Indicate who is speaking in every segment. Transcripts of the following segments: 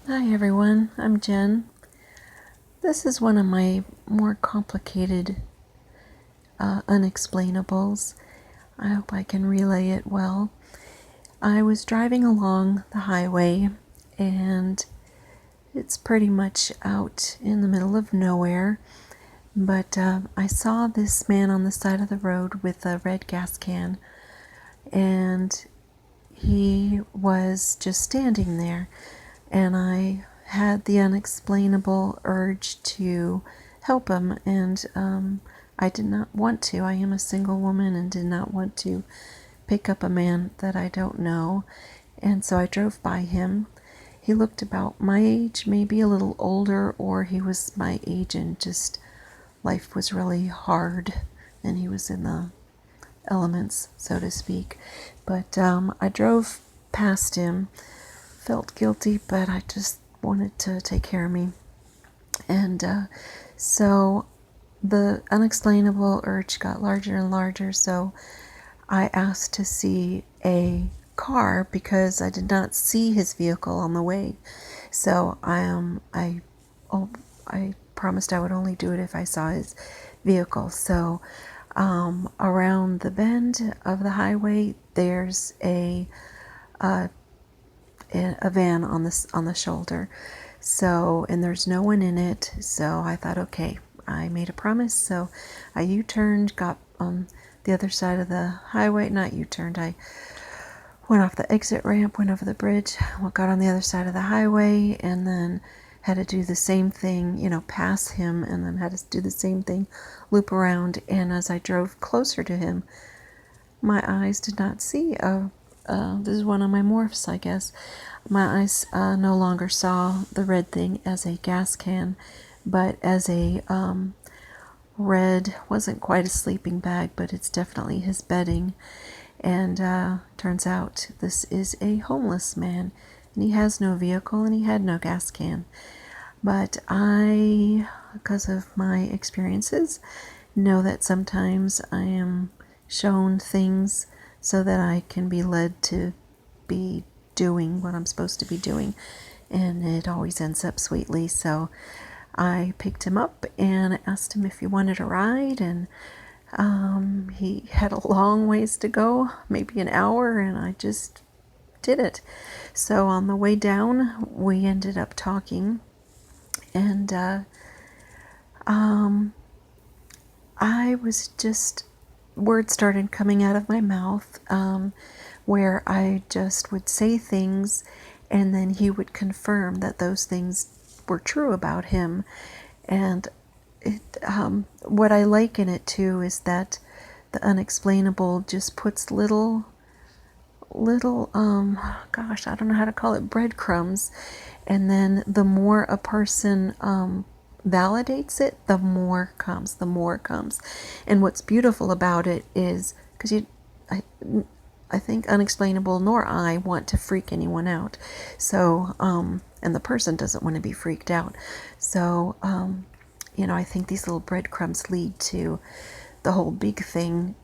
Speaker 1: Hi everyone, I'm Jen. This is one of my more complicated unexplainables. I hope I can relay it well. I was driving along the highway and it's pretty much out in the middle of nowhere, but I saw this man on the side of the road with a red gas can, and he was just standing there, and I had the unexplainable urge to help him, and I did not want to. I am a single woman and did not want to pick up a man that I don't know, and so I drove by him. He looked about my age, maybe a little older, or he was my age and just life was really hard and he was in the elements, so to speak. But I drove past him, felt guilty, but I just wanted to take care of me. And so the unexplainable urge got larger and larger, so I asked to see a car because I did not see his vehicle on the way. So I promised I would only do it if I saw his vehicle. So around the bend of the highway, there's a van on the shoulder. So, and there's no one in it. So I thought, okay, I made a promise. So I U-turned, got on the other side of the highway. Not U-turned. I went off the exit ramp, went over the bridge, got on the other side of the highway, and then had to do the same thing, pass him, and then had to do the same thing, loop around. And as I drove closer to him, my eyes did not see this is one of my morphs, I guess. My eyes no longer saw the red thing as a gas can, but as a red, wasn't quite a sleeping bag, but it's definitely his bedding. And turns out this is a homeless man, and he has no vehicle and he had no gas can. But I, because of my experiences, know that sometimes I am shown things so that I can be led to be doing what I'm supposed to be doing, and it always ends up sweetly. So I picked him up and asked him if he wanted a ride, and he had a long ways to go, maybe an hour, and I just did it. So on the way down, we ended up talking, and I was just, words started coming out of my mouth, where I just would say things and then he would confirm that those things were true about him. And what I liken it to is that the unexplainable just puts little, gosh, I don't know how to call it, breadcrumbs. And then the more a person validates it, the more comes. And what's beautiful about it is, because I think unexplainable nor I want to freak anyone out. So, and the person doesn't want to be freaked out. So, I think these little breadcrumbs lead to the whole big thing.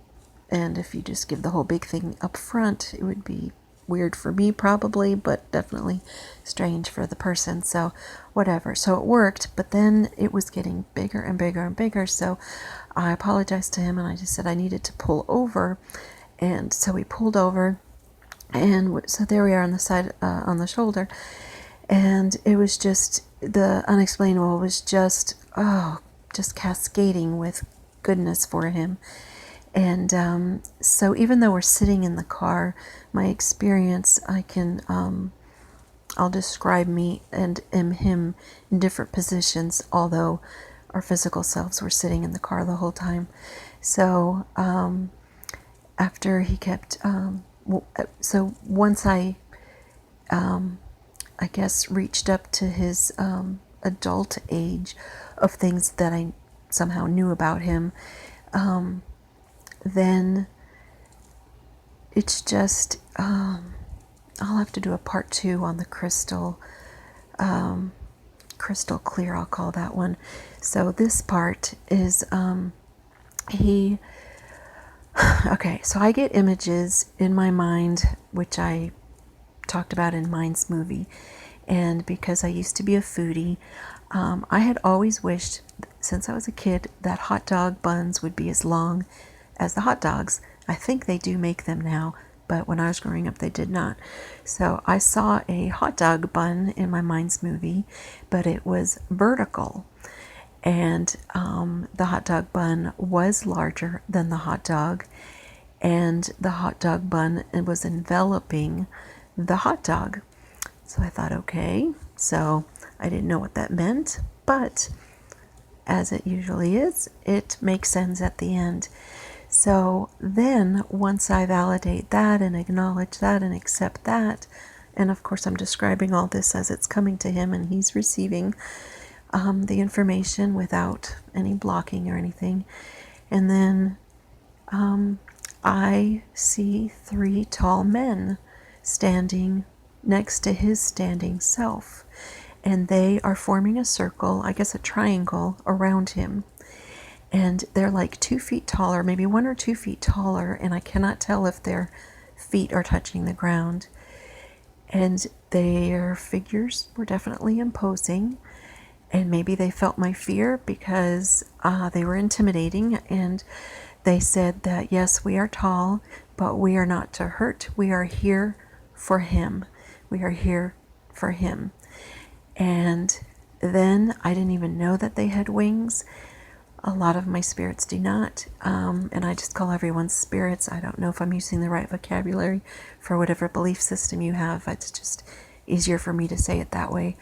Speaker 1: And if you just give the whole big thing up front, it would be weird for me probably, but definitely strange for the person. So whatever. So it worked, but then it was getting bigger and bigger and bigger. So I apologized to him and I just said I needed to pull over. And so we pulled over, and so there we are on the side, on the shoulder, and it was just, the unexplainable was just, just cascading with goodness for him. And so even though we're sitting in the car, my experience, I'll describe me and him in different positions, although our physical selves were sitting in the car the whole time. So after he kept, so once I guess, reached up to his adult age of things that I somehow knew about him, then it's just, I'll have to do a part 2 on the crystal clear, I'll call that one. So this part is, okay, so I get images in my mind, which I talked about in Mind's movie, And because I used to be a foodie, I had always wished, since I was a kid, that hot dog buns would be as long as the hot dogs. I think they do make them now, but when I was growing up, they did not. So I saw a hot dog bun in my mind's movie, but it was vertical. And the hot dog bun was larger than the hot dog, and the hot dog bun was enveloping the hot dog. So I thought, okay, so I didn't know what that meant, but as it usually is, it makes sense at the end. So then once I validate that and acknowledge that and accept that, and of course I'm describing all this as it's coming to him and he's receiving the information without any blocking or anything. And then I see 3 tall men standing next to his standing self, and they are forming a circle, I guess a triangle, around him. And they're like 2 feet taller, maybe 1 or 2 feet taller, and I cannot tell if their feet are touching the ground. And their figures were definitely imposing, and maybe they felt my fear because they were intimidating, and they said that yes, we are tall, but we are not to hurt. We are here for him. We are here for him. And then I didn't even know that they had wings. A lot of my spirits do not, and I just call everyone spirits. I don't know if I'm using the right vocabulary for whatever belief system you have. It's just easier for me to say it that way.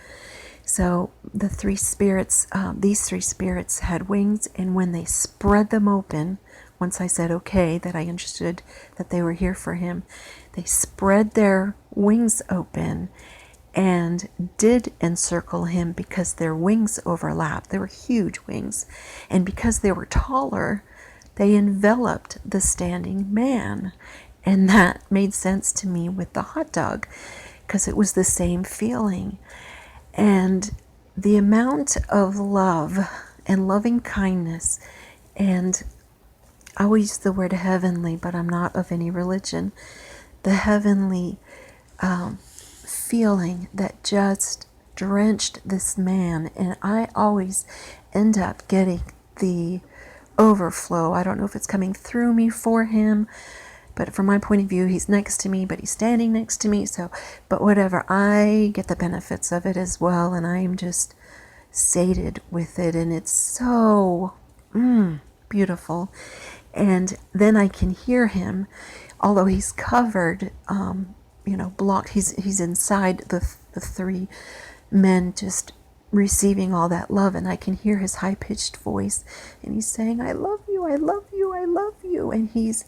Speaker 1: So the 3 spirits, these 3 spirits had wings, and when they spread them open, once I said okay, that I understood that they were here for him, they spread their wings open and did encircle him because their wings overlapped. They were huge wings. And because they were taller, they enveloped the standing man. And that made sense to me with the hot dog because it was the same feeling. And the amount of love and loving kindness, and I always use the word heavenly, but I'm not of any religion, the heavenly feeling that just drenched this man. And I always end up getting the overflow. I don't know if it's coming through me for him, but from my point of view, he's next to me, but he's standing next to me. So, but whatever, I get the benefits of it as well. And I am just sated with it. And it's so beautiful. And then I can hear him, although he's covered, blocked. He's inside the 3 men, just receiving all that love, and I can hear his high-pitched voice, and he's saying, "I love you, I love you, I love you," and his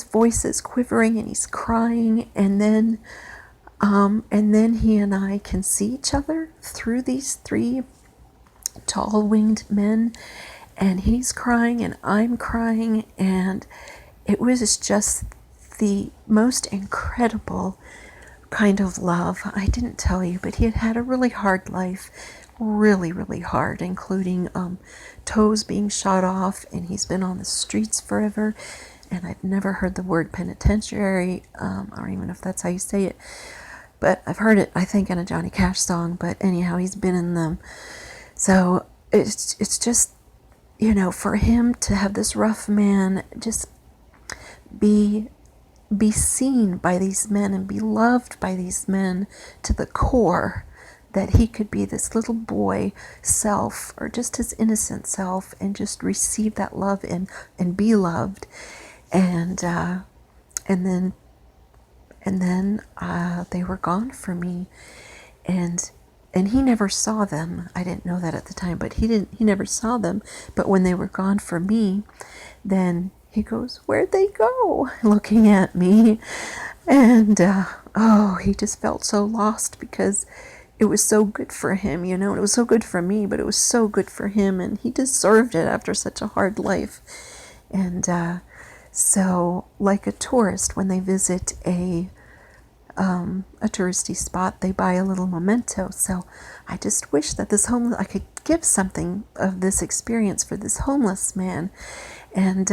Speaker 1: voice is quivering, and he's crying, and then he and I can see each other through these 3 tall-winged men. And he's crying and I'm crying, and it was just the most incredible kind of love. I didn't tell you, but he had had a really hard life, really, really hard, including toes being shot off, and he's been on the streets forever. And I've never heard the word penitentiary. I don't even know if that's how you say it, but I've heard it, I think, in a Johnny Cash song. But anyhow, he's been in them. So it's just, for him to have this rough man just be seen by these men and be loved by these men to the core, that he could be this little boy self, or just his innocent self, and just receive that love and be loved. And then they were gone from me, and he never saw them. I didn't know that at the time, but he never saw them. But when they were gone from me, then he goes, "Where'd they go?" looking at me. And he just felt so lost, because it was so good for him, It was so good for me, but it was so good for him, and he deserved it after such a hard life. And so, like a tourist, when they visit a touristy spot, they buy a little memento. So I just wish that I could give something of this experience for this homeless man. And